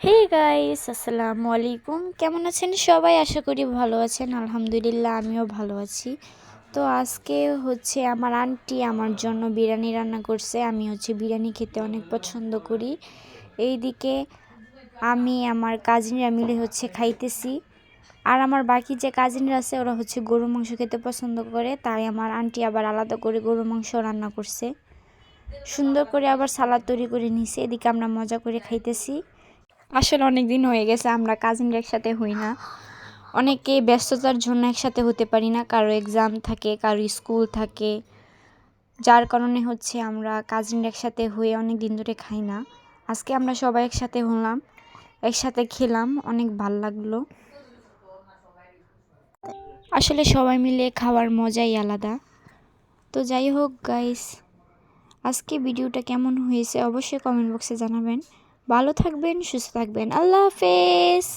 Hey guys, আসসালামু আলাইকুম। কেমন আছেন সবাই? আশা করি ভালো আছেন। আলহামদুলিল্লাহ, আমিও ভালো আছি। তো আজকে হচ্ছে আমার আন্টি আমার জন্য বিরিয়ানি রান্না করছে। আমি হচ্ছে বিরিয়ানি খেতে অনেক পছন্দ করি। এইদিকে আমি আমার কাজিনরা মিলে হচ্ছে খাইতেছি। আর আমার বাকি যে কাজিনরা আছে ওরা হচ্ছে গরু মাংস খেতে পছন্দ করে, তাই আমার আন্টি আবার আলাদা করে গরু মাংস রান্না করছে। সুন্দর করে আবার সালাদ তৈরি করে নিছে। এদিকে আমরা মজা করে খাইতেছি। আসলে অনেক দিন হয়ে গেছে আমরা কাজিনরা একসাথে হই না। অনেকে ব্যস্ততার জন্য একসাথে হতে পারি না, কারো এক্সাম থাকে, কারো স্কুল থাকে, যার কারণে হচ্ছে আমরা কাজিনরা একসাথে হয়ে অনেক দিন ধরে খাই না। আজকে আমরা সবাই একসাথে হলাম, একসাথে খেলাম, অনেক ভাল লাগলো। আসলে সবাই মিলে খাওয়ার মজাই আলাদা। তো যাই হোক গাইস, আজকে ভিডিওটা কেমন হয়েছে অবশ্যই কমেন্ট বক্সে জানাবেন। ভালো থাকবেন, সুস্থ থাকবেন। আল্লাহ হাফেজ।